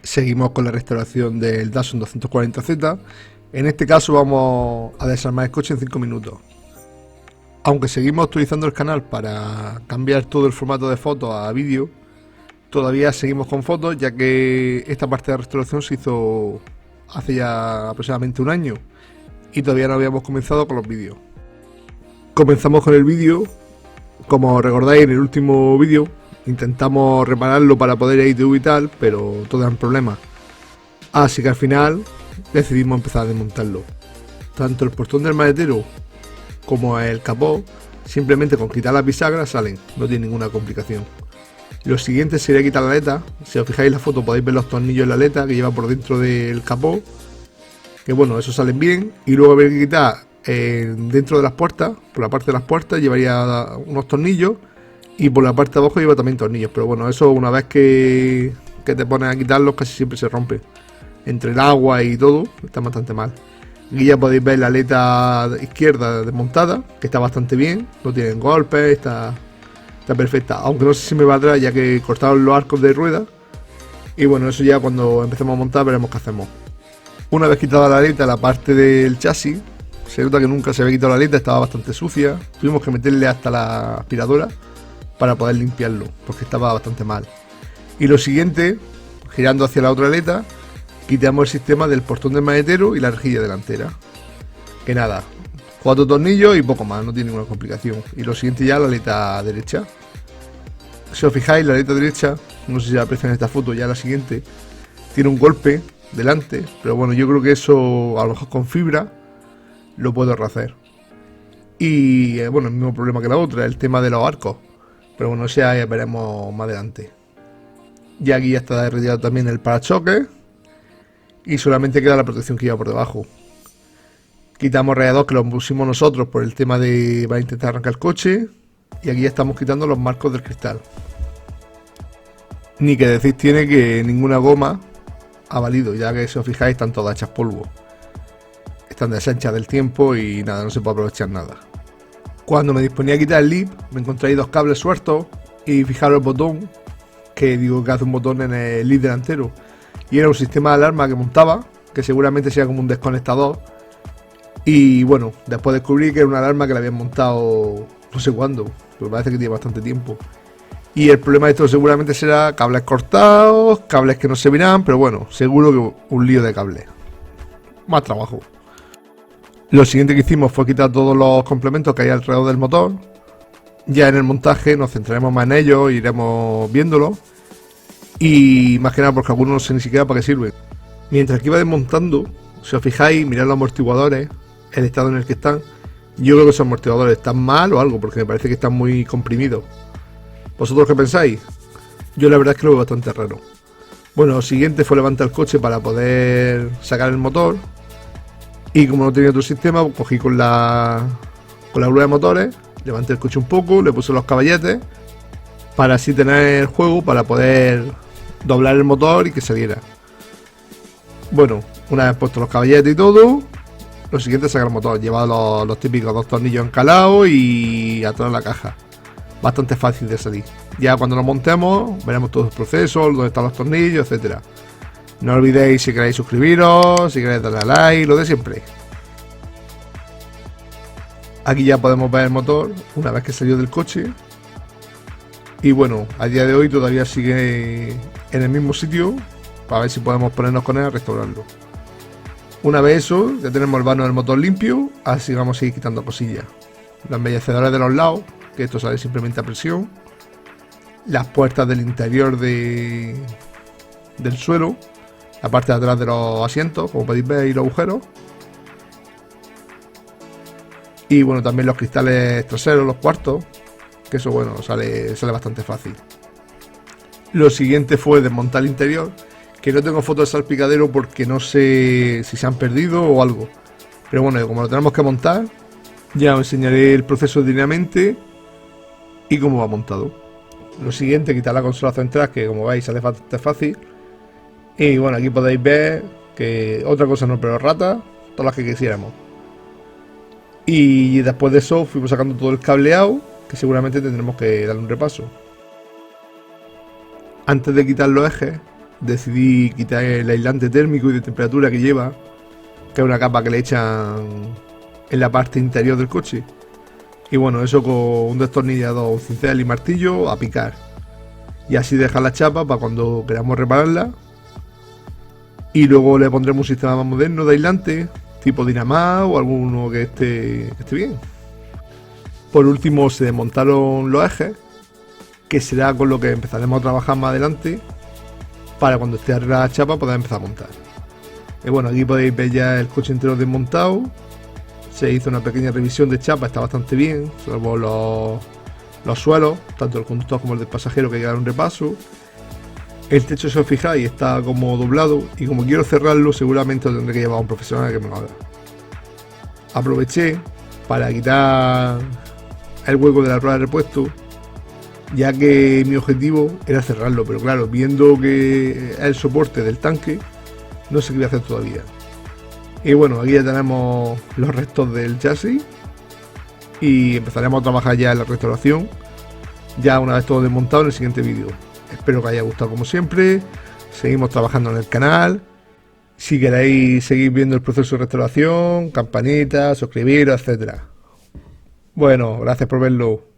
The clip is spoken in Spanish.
Seguimos con la restauración del Datsun 240Z. En este caso vamos a desarmar el coche en 5 minutos. Aunque seguimos utilizando el canal para cambiar todo el formato de fotos a vídeo, todavía seguimos con fotos, ya que esta parte de restauración se hizo hace ya aproximadamente un año y todavía no habíamos comenzado con los vídeos. Comenzamos con el vídeo. Como recordáis, en el último vídeo intentamos repararlo para poder ir ITV y tal, pero todo era un problema. Así que al final decidimos empezar a desmontarlo. Tanto el portón del maletero como el capó, simplemente con quitar las bisagras salen, no tiene ninguna complicación. Lo siguiente sería quitar la aleta. Si os fijáis en la foto podéis ver los tornillos en la aleta que lleva por dentro del capó, que bueno, esos salen bien. Y luego habría que quitar dentro de las puertas, por la parte de las puertas llevaría unos tornillos, y por la parte de abajo lleva también tornillos, pero bueno, eso una vez que te pones a quitarlos casi siempre se rompe. Entre el agua y todo, está bastante mal. Aquí ya podéis ver la aleta izquierda desmontada, que está bastante bien, no tienen golpes, está perfecta. Aunque no sé si me valdrá, ya que cortaron los arcos de rueda. Y bueno, eso ya cuando empecemos a montar veremos qué hacemos. Una vez quitada la aleta, la parte del chasis, se nota que nunca se había quitado la aleta, estaba bastante sucia. Tuvimos que meterle hasta la aspiradora para poder limpiarlo, porque estaba bastante mal. Y lo siguiente, girando hacia la otra aleta, quitamos el sistema del portón del maletero y la rejilla delantera. Que nada, 4 tornillos y poco más, no tiene ninguna complicación. Y lo siguiente ya la aleta derecha. Si os fijáis, la aleta derecha, no sé si la aprecian en esta foto, ya la siguiente, tiene un golpe delante, pero bueno, yo creo que eso a lo mejor con fibra lo puedo rehacer. Y bueno, el mismo problema que la otra, el tema de los arcos. Pero bueno, eso ya veremos más adelante. Y aquí ya está retirado también el parachoques. Y solamente queda la protección que lleva por debajo. Quitamos radiador que lo pusimos nosotros por el tema de para intentar arrancar el coche. Y aquí ya estamos quitando los marcos del cristal. Ni que decir tiene que ninguna goma ha valido, ya que si os fijáis están todas hechas polvo. Están deshechas del tiempo y nada, no se puede aprovechar nada. Cuando me disponía a quitar el lip, me encontré ahí 2 cables sueltos y fijaros el botón, que digo que hace un botón en el lip delantero. Y era un sistema de alarma que montaba, que seguramente sea como un desconectador. Y bueno, después descubrí que era una alarma que la habían montado no sé cuándo, pero parece que tiene bastante tiempo. Y el problema de esto seguramente será cables cortados, cables que no se verán, pero bueno, seguro que un lío de cables. Más trabajo. Lo siguiente que hicimos fue quitar todos los complementos que hay alrededor del motor. Ya en el montaje nos centraremos más en ello, iremos viéndolo. Y más que nada porque algunos no sé ni siquiera para qué sirven. Mientras que iba desmontando, si os fijáis, mirad los amortiguadores, el estado en el que están. Yo creo que esos amortiguadores están mal o algo, porque me parece que están muy comprimidos. ¿Vosotros qué pensáis? Yo la verdad es que lo veo bastante raro. Bueno, lo siguiente fue levantar el coche para poder sacar el motor. Y como no tenía otro sistema, pues cogí con la grúa de motores, levanté el coche un poco, le puse los caballetes para así tener el juego para poder doblar el motor y que saliera. Bueno, una vez puesto los caballetes y todo, lo siguiente es sacar el motor. Lleva los típicos 2 tornillos encalados y atrás la caja. Bastante fácil de salir. Ya cuando lo montemos veremos todo el proceso, dónde están los tornillos, etcétera. No olvidéis si queréis suscribiros, si queréis darle a like, lo de siempre. Aquí ya podemos ver el motor una vez que salió del coche. Y bueno, a día de hoy todavía sigue en el mismo sitio, para ver si podemos ponernos con él a restaurarlo. Una vez eso, ya tenemos el vano del motor limpio, así vamos a ir quitando cosillas. Los embellecedores de los lados, que esto sale simplemente a presión. Las puertas del interior del suelo. La parte de atrás de los asientos, como podéis ver, y los agujeros. Y bueno, también los cristales traseros, los cuartos, que eso bueno, sale bastante fácil. Lo siguiente fue desmontar el interior, que no tengo fotos de salpicadero porque no sé si se han perdido o algo. Pero bueno, como lo tenemos que montar, ya os enseñaré el proceso diariamente y cómo va montado. Lo siguiente, quitar la consola central, que como veis sale bastante fácil. Y bueno, aquí podéis ver que otra cosa no, pero ratas, todas las que quisiéramos. Y después de eso fuimos sacando todo el cableado, que seguramente tendremos que darle un repaso. Antes de quitar los ejes, decidí quitar el aislante térmico y de temperatura que lleva, que es una capa que le echan en la parte interior del coche. Y bueno, eso con un destornillador, un cincel y martillo a picar. Y así dejar la chapa para cuando queramos repararla. Y luego le pondremos un sistema más moderno de aislante, tipo Dinamar o alguno que esté bien. Por último se desmontaron los ejes, que será con lo que empezaremos a trabajar más adelante, para cuando esté arreglada la chapa poder empezar a montar. Y bueno, aquí podéis ver ya el coche entero desmontado. Se hizo una pequeña revisión de chapa, está bastante bien, salvo los suelos, tanto el conductor como el del pasajero, que llegaron un repaso. El techo, si os fijáis, está como doblado, y como quiero cerrarlo seguramente lo tendré que llevar a un profesional que me lo haga. Aproveché para quitar el hueco de la rueda de repuesto, ya que mi objetivo era cerrarlo, pero claro, viendo que es el soporte del tanque, no sé qué voy a hacer todavía. Y bueno, aquí ya tenemos los restos del chasis y empezaremos a trabajar ya en la restauración, ya una vez todo desmontado, en el siguiente vídeo. Espero que haya gustado como siempre. Seguimos trabajando en el canal. Si queréis seguir viendo el proceso de restauración, campanita, suscribiros, etcétera. Bueno, gracias por verlo.